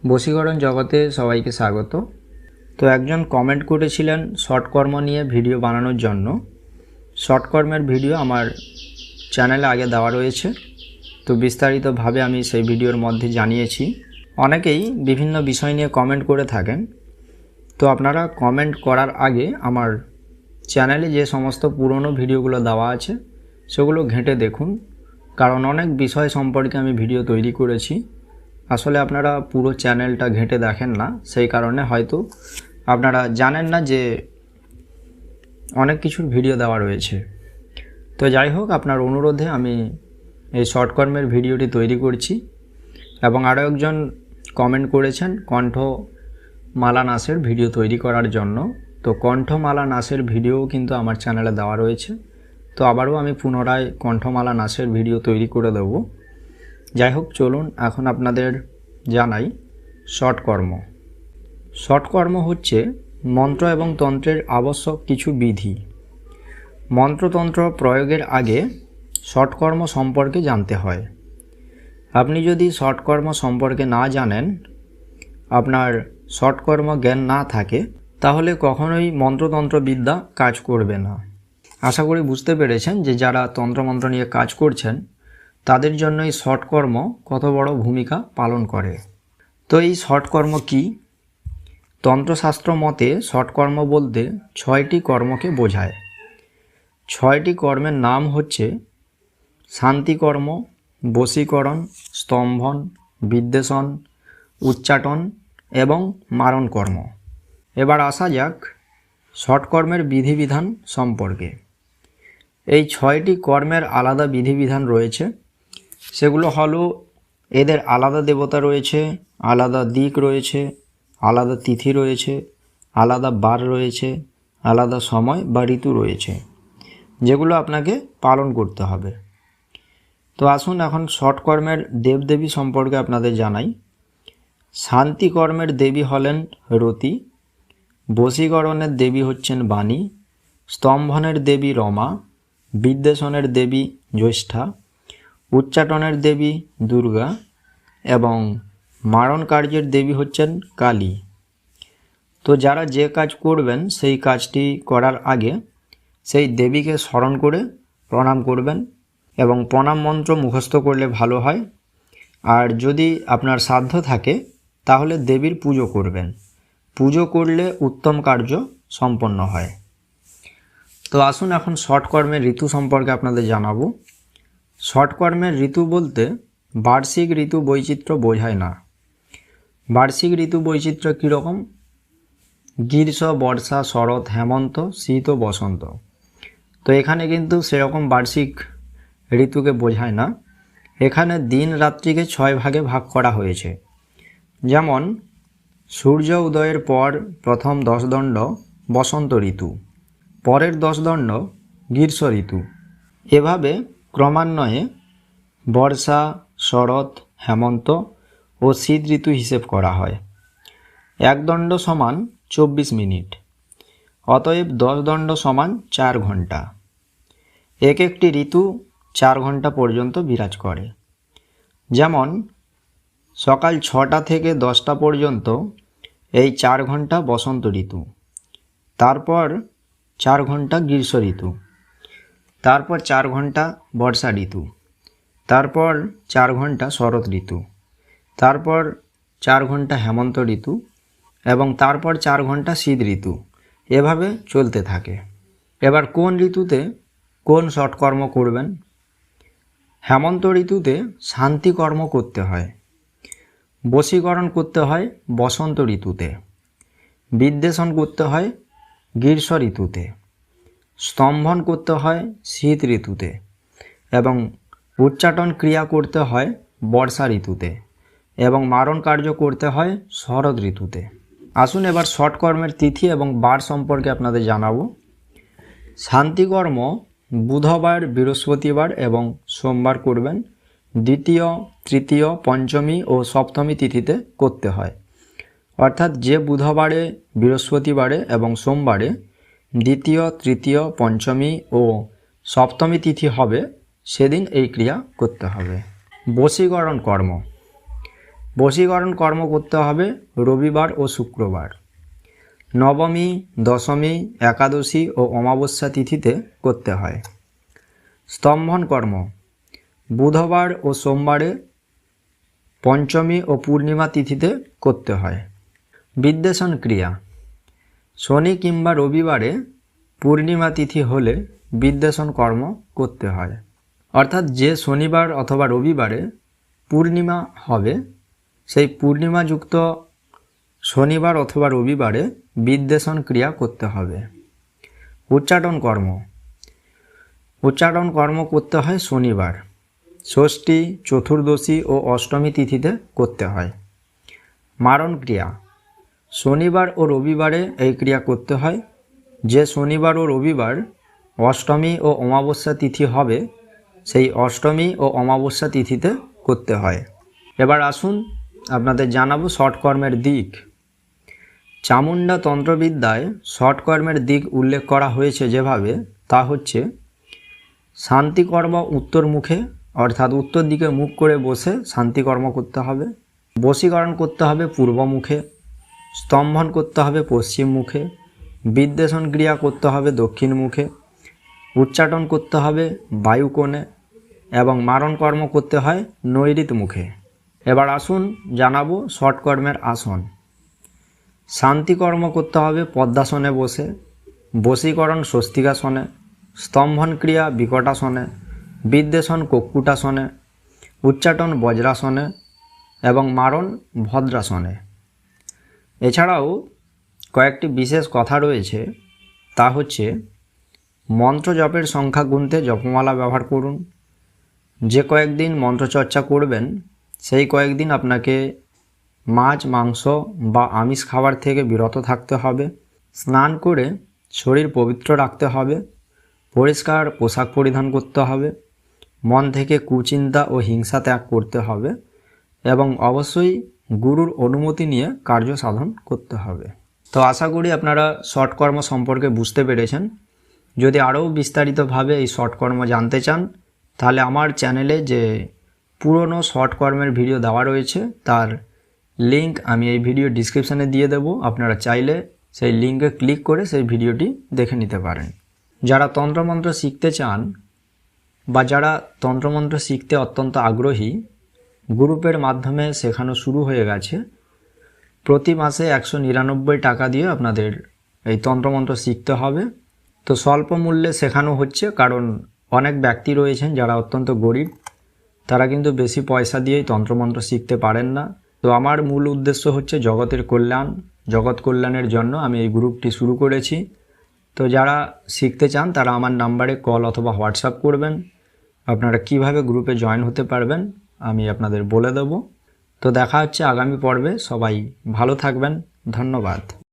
বশীকরণ জগতে সবাইকে স্বাগত। তো একজন কমেন্ট করেছিলেন শর্ট কর্ম নিয়ে ভিডিও বানানোর জন্য। শর্ট কর্মের ভিডিও আমার চ্যানেলে আগে দেওয়া রয়েছে, তো বিস্তারিতভাবে আমি সেই ভিডিওর মধ্যে জানিয়েছি। অনেকেই বিভিন্ন বিষয় নিয়ে কমেন্ট করে থাকেন, তো আপনারা কমেন্ট করার আগে আমার চ্যানেলে যে সমস্ত পুরনো ভিডিওগুলো দেওয়া আছে সেগুলো ঘেঁটে দেখুন, কারণ অনেক বিষয় সম্পর্কে আমি ভিডিও তৈরি করেছি। আসলে আপনারা পুরো চ্যানেলটা ঘেঁটে দেখেন না, সেই কারণে হয়তো আপনারা জানেন না যে অনেক কিছুর ভিডিও দেওয়া রয়েছে। তো যাই হোক, আপনার অনুরোধে আমি এই শর্ট কর্মের ভিডিওটি তৈরি করছি। এবং আরও একজন কমেন্ট করেছেন কণ্ঠমালা নাচের ভিডিও তৈরি করার জন্য। তো কণ্ঠমালা নাচের ভিডিও কিন্তু আমার চ্যানেলে দেওয়া রয়েছে, তো আবারও আমি পুনরায় কণ্ঠমালা নাচের ভিডিও তৈরি করে দেব। যাই হোক, চলুন এখন আপনাদের জানাই শর্ট কর্ম। শর্ট কর্ম হচ্ছে মন্ত্র এবং তন্ত্রের আবশ্যক কিছু বিধি। মন্ত্রতন্ত্র প্রয়োগের আগে শর্ট কর্ম সম্পর্কে জানতে হয়। আপনি যদি শর্ট কর্ম সম্পর্কে না জানেন, আপনার শর্ট কর্ম জ্ঞান না থাকে, তাহলে কখনোই মন্ত্রতন্ত্র বিদ্যা কাজ করবে না। আশা করি বুঝতে পেরেছেন যে যারা তন্ত্রমন্ত্র নিয়ে কাজ করছেন তাদের জন্য এই শর্ট কর্ম কত বড় ভূমিকা পালন করে। তো এই শর্ট কর্ম কি? তন্ত্রশাস্ত্র মতে শর্ট কর্ম বলতে 6টি কর্মকে বোঝায়। 6টি কর্মের নাম হচ্ছে শান্তিকর্ম, বশীকরণ, স্তম্ভন, বিদ্বেষণ, উচ্চাটন এবং মারণ কর্ম। এবার আসা যাক শর্ট কর্মের বিধিবিধান সম্পর্কে। এই 6টি কর্মের আলাদা বিধিবিধান রয়েছে। সেগুলো হলো, এদের আলাদা দেবতা রয়েছে, আলাদা দিক রয়েছে, আলাদা তিথি রয়েছে, আলাদা বার রয়েছে, আলাদা সময় বা ঋতু রয়েছে, যেগুলো আপনাকে পালন করতে হবে। তো আসুন এখন শর্ট কর্মের দেবদেবী সম্পর্কে আপনাদের জানাই। শান্তি কর্মের দেবী হলেন রতি, বশীকরণের দেবী হচ্ছেন বাণী, স্তম্ভনের দেবী রমা, বিদ্বেষণের দেবী জ্যৈষ্ঠা, উচ্চাটনের দেবী দুর্গা এবং মারণ কার্যের দেবী হচ্ছেন কালী। তো যারা যে কাজ করবেন সেই কাজটি করার আগে সেই দেবীকে স্মরণ করে প্রণাম করবেন এবং প্রণাম মন্ত্র মুখস্থ করলে ভালো হয়। আর যদি আপনার সাধ্য থাকে তাহলে দেবীর পুজো করবেন। পুজো করলে উত্তম কার্য সম্পন্ন হয়। তো আসুন এখন শর্ট কর্মের ঋতু সম্পর্কে আপনাদের জানাবো। শর্ট কর্মের ঋতু বলতে বার্ষিক ঋতু বৈচিত্র্য বোঝায় না। বার্ষিক ঋতু বৈচিত্র্য কীরকম? গ্রীষ্ম, বর্ষা, শরৎ, হেমন্ত, শীত ও বসন্ত। তো এখানে কিন্তু সেরকম বার্ষিক ঋতুকে বোঝায় না। এখানে দিন রাত্রিকে 6 ভাগে ভাগ করা হয়েছে। যেমন সূর্য উদয়ের পর প্রথম 10 দণ্ড বসন্ত ঋতু, পরের 10 দণ্ড গ্রীষ্ম ঋতু। এভাবে ক্রমান্বয়ে বর্ষা, শরৎ, হেমন্ত ও শীত ঋতু হিসেব করা হয়। 1 দণ্ড সমান 24 মিনিট, অতএব 10 দণ্ড সমান 4 ঘন্টা। এক একটি ঋতু 4 ঘন্টা পর্যন্ত বিরাজ করে। যেমন সকাল 6টা থেকে 10টা পর্যন্ত এই 4 ঘন্টা বসন্ত ঋতু, তারপর 4 ঘন্টা গ্রীষ্ম ঋতু, তারপর 4 ঘন্টা বর্ষা ঋতু, তারপর 4 ঘন্টা শরৎ ঋতু, তারপর 4 ঘন্টা হেমন্ত ঋতু এবং তারপর 4 ঘন্টা শীত ঋতু। এভাবে চলতে থাকে। এবার কোন ঋতুতে কোন শর্ট কর্ম করবেন? হেমন্ত ঋতুতে শান্তি কর্ম করতে হয়, বশীকরণ করতে হয় বসন্ত ঋতুতে, বিদ্বেষণ করতে হয় গ্রীষ্ম ঋতুতে, স্তম্ভন করতে হয় শীত ঋতুতে এবং উচ্চাটন ক্রিয়া করতে হয় বর্ষা ঋতুতে এবং মারণ কার্য করতে হয় শরৎ ঋতুতে। আসুন এবার শর্ট কর্মের তিথি এবং বার সম্পর্কে আপনাদের জানাবো। শান্তিকর্ম বুধবার, বৃহস্পতিবার এবং সোমবার করবেন। দ্বিতীয়, তৃতীয়, পঞ্চমী ও সপ্তমী তিথিতে করতে হয়। অর্থাৎ যে বুধবারে, বৃহস্পতিবারে এবং সোমবারে দ্বিতীয়, তৃতীয়, পঞ্চমী ও সপ্তমী তিথি হবে সেদিন এই ক্রিয়া করতে হবে। বশীকরণ কর্ম বশীকরণ কর্ম করতে হবে রবিবার ও শুক্রবার। নবমী, দশমী, একাদশী ও অমাবস্যা তিথিতে করতে হয়। স্তম্ভন কর্ম বুধবার ও সোমবারে, পঞ্চমী ও পূর্ণিমা তিথিতে করতে হয়। বিদ্বেষণ ক্রিয়া শনি কিংবা রবিবারে পূর্ণিমা তিথি হলে বিদ্বেষণ কর্ম করতে হয়। অর্থাৎ যে শনিবার অথবা রবিবারে পূর্ণিমা হবে সেই পূর্ণিমাযুক্ত শনিবার অথবা রবিবারে বিদ্বেষণ ক্রিয়া করতে হবে। উচ্চাটন কর্ম করতে হয় শনিবার, ষষ্ঠী, চতুর্দশী ও অষ্টমী তিথিতে করতে হয়। মারণ ক্রিয়া শনিবার ও রবিবারে এই ক্রিয়া করতে হয়। যে শনিবার ও রবিবার অষ্টমী ও অমাবস্যা তিথি হবে সেই অষ্টমী ও অমাবস্যা তিথিতে করতে হয়। এবার আসুন আপনাদের জানাবো ষটকর্মের দিক। চামুণ্ডা তন্ত্রবিদ্যায় ষটকর্মের দিক উল্লেখ করা হয়েছে যেভাবে, তা হচ্ছে শান্তিকর্ম উত্তর মুখে, অর্থাৎ উত্তর দিকে মুখ করে বসে শান্তিকর্ম করতে হবে। বশীকরণ করতে হবে পূর্ব মুখে, স্তম্ভন করতে হবে পশ্চিম মুখে, বিদ্বেষণ ক্রিয়া করতে হবে দক্ষিণ মুখে, উচ্চাটন করতে হবে বায়ুকোণে এবং মারণ কর্ম করতে হয় নৈঋত মুখে। এবার আসুন জানাবো ষটকর্মের আসন। শান্তিকর্ম করতে হবে পদ্মাসনে বসে, বশীকরণ স্বস্তিকাসনে, স্তম্ভন ক্রিয়া বিকটাসনে, বিদ্বেষণ কক্ষুটাসনে, উচ্চাটন বজ্রাসনে এবং মারণ ভদ্রাসনে। এছাড়াও কয়েকটি বিশেষ কথা রয়েছে, তা হচ্ছে মন্ত্র জপের সংখ্যা গুনতে জপমালা ব্যবহার করুন। যে কয়েকদিন মন্ত্রচর্চা করবেন সেই কয়েকদিন আপনাকে মাছ, মাংস বা আমিষ খাবার থেকে বিরত থাকতে হবে। স্নান করে শরীর পবিত্র রাখতে হবে। পরিষ্কার পোশাক পরিধান করতে হবে। মন থেকে কুচিন্তা ও হিংসা ত্যাগ করতে হবে এবং অবশ্যই গুরুর অনুমতি নিয়ে কার্য সাধন করতে হবে। তো আশা করি আপনারা ষটকর্ম সম্পর্কে বুঝতে পেরেছেন। যদি আরও বিস্তারিতভাবে এই ষটকর্ম জানতে চান তাহলে আমার চ্যানেলে যে পুরনো ষটকর্মের ভিডিও দেওয়া রয়েছে তার লিঙ্ক আমি এই ভিডিও ডিসক্রিপশানে দিয়ে দেব। আপনারা চাইলে সেই লিঙ্কে ক্লিক করে সেই ভিডিওটি দেখে নিতে পারেন। যারা তন্ত্রমন্ত্র শিখতে চান বা যারা তন্ত্রমন্ত্র শিখতে অত্যন্ত আগ্রহী, গ্রুপের মাধ্যমে শেখানো শুরু হয়ে গেছে। প্রতি মাসে 199 টাকা দিয়ে আপনাদের এই তন্ত্রমন্ত্র শিখতে হবে। তো স্বল্প মূল্যে শেখানো হচ্ছে, কারণ অনেক ব্যক্তি রয়েছেন যারা অত্যন্ত গরিব, তারা কিন্তু বেশি পয়সা দিয়েই তন্ত্রমন্ত্র শিখতে পারেন না। তো আমার মূল উদ্দেশ্য হচ্ছে জগতের কল্যাণ, জগৎ কল্যাণের জন্য আমি এই গ্রুপটি শুরু করেছি। তো যারা শিখতে চান তারা আমার নাম্বারে কল অথবা হোয়াটসঅ্যাপ করবেন। আপনারা কিভাবে গ্রুপে জয়েন হতে পারবেন আমি আপনাদের বলে দেব। তো দেখা হচ্ছে আগামী পর্বে। সবাই ভালো থাকবেন। ধন্যবাদ।